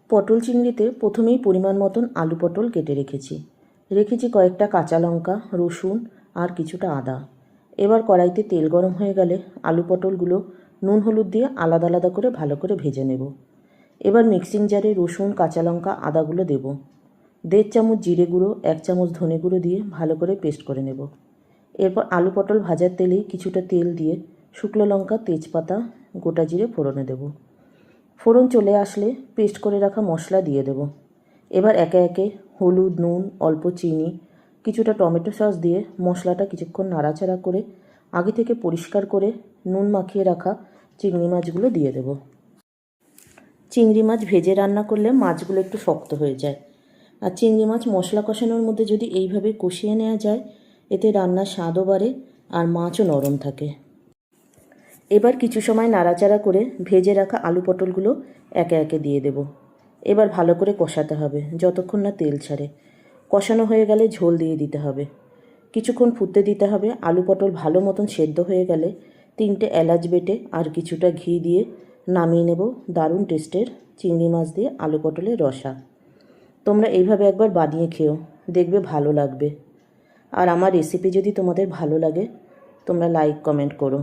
পটল চিংড়িতে প্রথমেই পরিমাণ মতন আলু পটল কেটে রেখেছি কয়েকটা কাঁচা লঙ্কা, রসুন আর কিছুটা আদা। এবার কড়াইতে তেল গরম হয়ে গেলে আলু পটলগুলো নুন হলুদ দিয়ে আলাদা আলাদা করে ভালো করে ভেজে নেব। এবার মিক্সিং জারে রসুন, কাঁচা লঙ্কা, আদাগুলো দেব। 1.5 চামচ জিরে গুঁড়ো, 1 চামচ ধনে গুঁড়ো দিয়ে ভালো করে পেস্ট করে নেব। এরপর আলু পটল ভাজার তেলেই কিছুটা তেল দিয়ে শুকনো লঙ্কা, তেজপাতা, গোটা জিরে ফোড়নে দেব। ফোড়ন চলে আসলে পেস্ট করে রাখা মশলা দিয়ে দেব। এবার একে একে হলুদ, নুন, অল্প চিনি, কিছুটা টমেটো সস দিয়ে মশলাটা কিছুক্ষণ নাড়াচাড়া করে আগে থেকে পরিষ্কার করে নুন মাখিয়ে রাখা চিংড়ি মাছগুলো দিয়ে দেব। চিংড়ি মাছ ভেজে রান্না করলে মাছগুলো একটু শক্ত হয়ে যায়, আর চিংড়ি মাছ মশলা কষানোর মধ্যে যদি এইভাবে কষিয়ে নেওয়া যায় এতে রান্নার স্বাদও বাড়ে আর মাছও নরম থাকে। এবার কিছু সময় নাড়াচাড়া করে ভেজে রাখা আলু পটলগুলো একে একে দিয়ে দেব। এবার ভালো করে কষাতে হবে যতক্ষণ না তেল ছাড়ে। কষানো হয়ে গেলে ঝোল দিয়ে দিতে হবে। কিছুক্ষণ ফুটতে দিতে হবে। আলু পটল ভালো মতন সেদ্ধ হয়ে গেলে 3টে এলাচ বেটে আর কিছুটা ঘি দিয়ে নামিয়ে নেব। দারুণ টেস্টের চিংড়ি মাছ দিয়ে আলু পটলের রসা। তোমরা এইভাবে একবার বানিয়ে খেও, দেখবে ভালো লাগবে। আর আমার রেসিপি যদি তোমাদের ভালো লাগে তোমরা লাইক কমেন্ট করো।